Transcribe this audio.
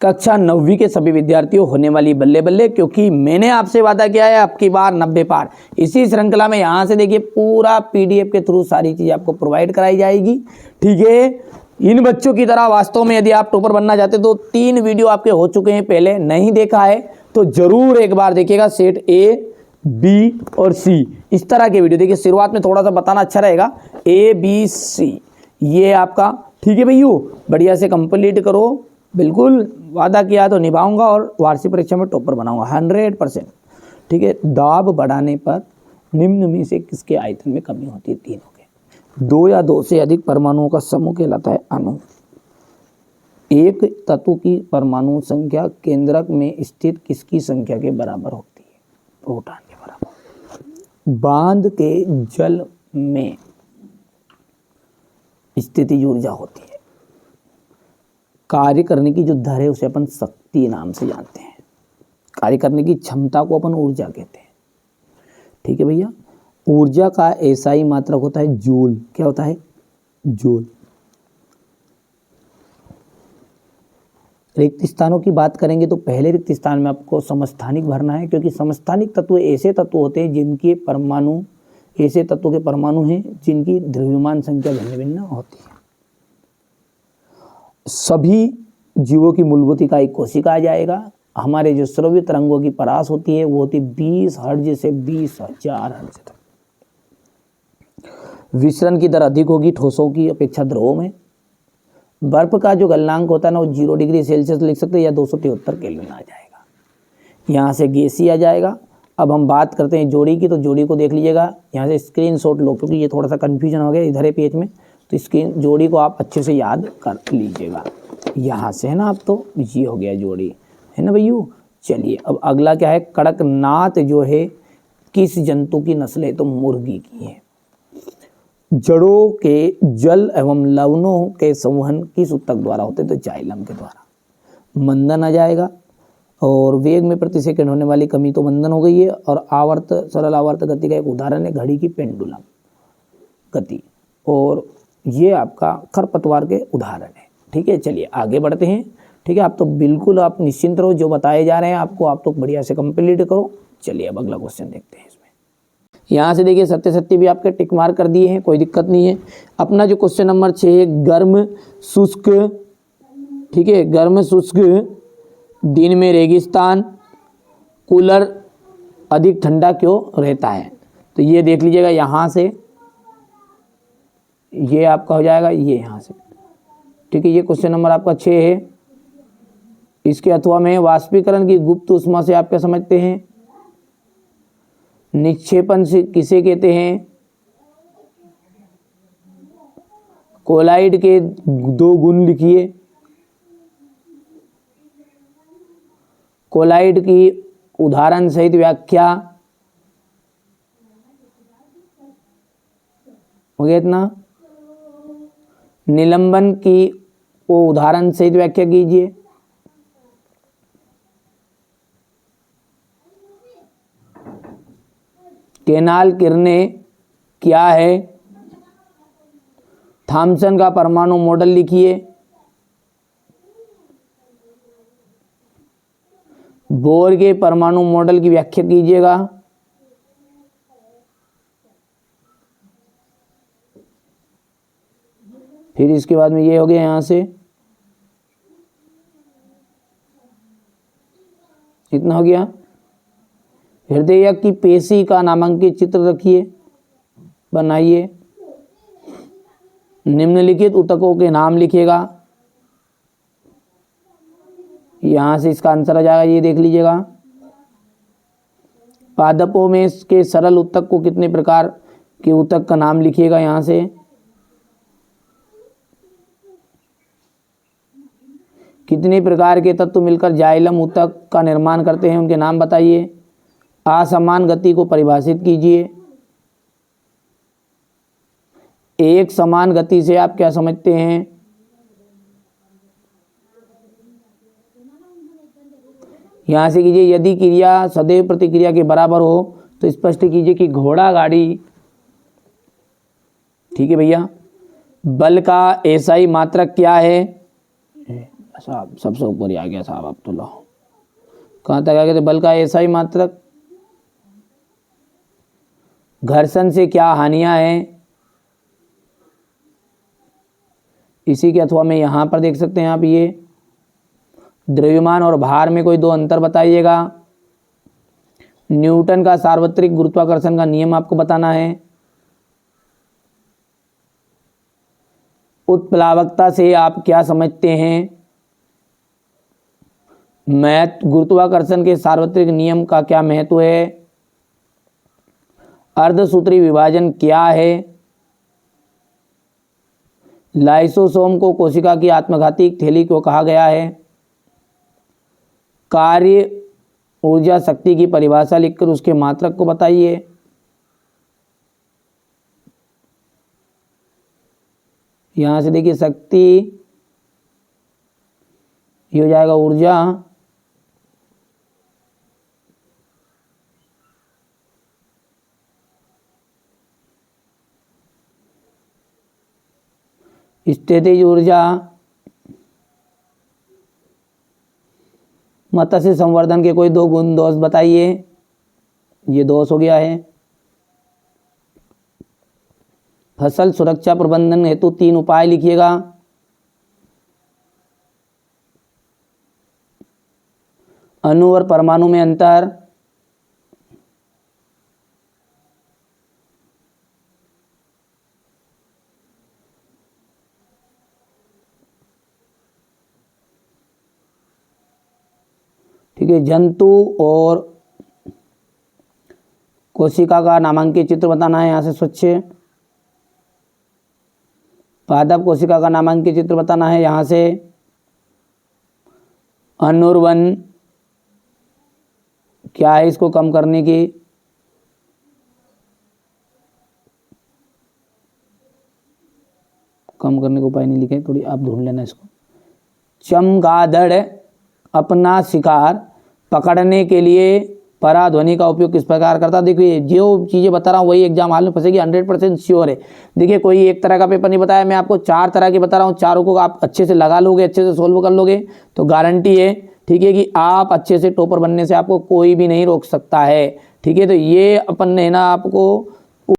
कक्षा 9वीं के सभी विद्यार्थियों होने वाली बल्ले बल्ले, क्योंकि मैंने आपसे वादा किया है आपकी बार 90 पार। इसी श्रृंखला में यहाँ से देखिए पूरा पीडीएफ के थ्रू सारी चीज़ आपको प्रोवाइड कराई जाएगी। ठीक है, इन बच्चों की तरह वास्तव में यदि आप टॉपर बनना चाहते तो 3 वीडियो आपके हो चुके हैं, पहले नहीं देखा है तो जरूर एक बार देखिएगा। सेट ए, बी और सी, इस तरह के वीडियो देखिए। शुरुआत में थोड़ा सा बताना अच्छा रहेगा, ए बी सी ये आपका। ठीक है भैया, बढ़िया से कंप्लीट करो, बिल्कुल वादा किया तो निभाऊंगा और वार्षिक परीक्षा में टॉपर बनाऊंगा 100%। ठीक है, दाब बढ़ाने पर निम्न में से किसके आयतन में कमी होती है? तीनों के। 2 या 2 से अधिक परमाणुओं का समूह कहलाता है अणु। एक तत्व की परमाणु संख्या केंद्रक में स्थित किसकी संख्या के बराबर होती है? प्रोटॉन के बराबर। बांध के जल में स्थितिज ऊर्जा होती है। कार्य करने की जो दर है उसे अपन शक्ति नाम से जानते हैं। कार्य करने की क्षमता को अपन ऊर्जा कहते हैं। ठीक है भैया, ऊर्जा का ऐसा ही मात्रक होता है जूल। क्या होता है? जूल। रिक्त स्थानों की बात करेंगे तो पहले रिक्त स्थान में आपको समस्थानिक भरना है, क्योंकि समस्थानिक तत्व ऐसे तत्व होते हैं जिनके परमाणु, ऐसे तत्वों के परमाणु हैं जिनकी द्रव्यमान संख्या भिन्न भिन्न होती है। सभी जीवों की मूलभूत इकाई कोशिका आ जाएगा। हमारे जो श्रव्य तरंगों की परास होती है वो होती 20 हर्ट्ज से 20,000 हर्ट्ज तक। विचरण की दर अधिक होगी ठोसों की अपेक्षा द्रवों में। बर्फ का जो गलनांक होता है ना वो 0 डिग्री सेल्सियस लिख सकते हैं या 273 केल्विन आ जाएगा। यहाँ से गैसीय आ जाएगा। अब हम बात करते हैं जोड़ी की, तो जोड़ी को देख लीजिएगा। यहाँ से स्क्रीनशॉट लो, क्योंकि ये थोड़ा सा कन्फ्यूजन हो गया इधर है पेज में, तो स्क्रीन जोड़ी को आप अच्छे से याद कर लीजिएगा। यहाँ से है ना, अब तो ये हो गया जोड़ी, है ना भैया। चलिए अब अगला क्या है? कड़कनाथ जो है किस जंतु की नस्ल है? तो मुर्गी की है। जड़ों के जल एवं लवणों के संवहन किस ऊतक द्वारा होते? तो जाइलम के द्वारा। मंदन आ जाएगा। और वेग में प्रति सेकंड होने वाली कमी तो मंदन हो गई है। और आवर्त, सरल आवर्त गति का एक उदाहरण है घड़ी की पेंडुलम गति, और ये आपका खरपतवार के उदाहरण है। ठीक है, चलिए आगे बढ़ते हैं। ठीक है, आप तो बिल्कुल आप निश्चिंत रहो, जो बताए जा रहे हैं आपको, आप तो बढ़िया से कंप्लीट करो। चलिए अब अगला क्वेश्चन देखते हैं। इसमें यहाँ से देखिए सत्य सत्य भी आपके टिक मार्क कर दिए हैं, कोई दिक्कत नहीं है। अपना जो क्वेश्चन नंबर 6 है, गर्म शुष्क, ठीक है, गर्म शुष्क दिन में रेगिस्तान, कूलर अधिक ठंडा क्यों रहता है? तो ये देख लीजिएगा। यहाँ से ये आपका हो जाएगा, ये यहाँ से। ठीक है, ये क्वेश्चन नंबर आपका 6 है। इसके अथवा में वाष्पीकरण की गुप्त ऊष्मा से आप क्या समझते हैं? निक्षेपण से किसे कहते हैं? कोलाइड के 2 गुण लिखिए। कोलाइड की उदाहरण सहित व्याख्या हो गया इतना। निलंबन की वो उदाहरण सहित व्याख्या कीजिए। केनाल किरणें क्या है? थॉमसन का परमाणु मॉडल लिखिए। बोर के परमाणु मॉडल की व्याख्या कीजिएगा। फिर इसके बाद में ये हो गया, यहां से इतना हो गया। हृदय की पेशी का नामांकित चित्र रखिए, बनाइए। निम्नलिखित ऊतकों के नाम लिखिएगा। यहां से इसका आंसर आ जाएगा, ये देख लीजिएगा। पादपों में इसके सरल ऊतक को कितने प्रकार के ऊतक का नाम लिखिएगा। यहां से कितने प्रकार के तत्व मिलकर जाइलम ऊतक का निर्माण करते हैं, उनके नाम बताइए। असमान गति को परिभाषित कीजिए। एक समान गति से आप क्या समझते हैं? यहां से कीजिए। यदि क्रिया सदैव प्रतिक्रिया के बराबर हो तो स्पष्ट कीजिए कि घोड़ा गाड़ी। ठीक है भैया। बल का एसआई मात्रक क्या है? साहब, सबसे ऊपर ही आ गया साहब। अब तो लो कहाँ तक आ गए थे? बल का ऐसा ही मात्रक। घर्षण से क्या हानियां हैं? इसी के अथवा में यहाँ पर देख सकते हैं आप, ये द्रव्यमान और भार में कोई दो अंतर बताइएगा। न्यूटन का सार्वत्रिक गुरुत्वाकर्षण का नियम आपको बताना है। उत्प्लावकता से आप क्या समझते हैं? गुरुत्वाकर्षण के सार्वत्रिक नियम का क्या महत्व है? अर्धसूत्री विभाजन क्या है? लाइसोसोम को कोशिका की आत्मघाती थैली क्यों कहा गया है? कार्य ऊर्जा शक्ति की परिभाषा लिखकर उसके मात्रक को बताइए। यहां से देखिए शक्ति, ये हो जाएगा ऊर्जा, स्थितिज ऊर्जा, मत्स्य संवर्धन के कोई दो गुण दोष बताइए। ये दोष हो गया है। फसल सुरक्षा प्रबंधन हेतु 3 उपाय लिखिएगा। अणु और परमाणु में अंतर, ठीक है। जंतु और कोशिका का नामांकित चित्र बताना है। यहाँ से स्वच्छ पादप कोशिका का नामांकित चित्र बताना है। यहाँ से अनुर्वन क्या है, इसको कम करने की, कम करने का उपाय नहीं लिखे, थोड़ी आप ढूंढ लेना इसको। चमगादड़ अपना शिकार पकड़ने के लिए पराध्वनि का उपयोग किस प्रकार करता? देखिए जो चीज़ें बता रहा हूँ वही एग्जाम हाल में फंसेगी, 100% श्योर है। देखिए कोई एक तरह का पेपर नहीं बताया, मैं आपको 4 तरह के बता रहा हूँ। चारों को आप अच्छे से लगा लोगे, अच्छे से सोल्व कर लोगे तो गारंटी है, ठीक है, कि आप अच्छे से टॉपर बनने से आपको कोई भी नहीं रोक सकता है। ठीक है, तो ये अपन ने ना आपको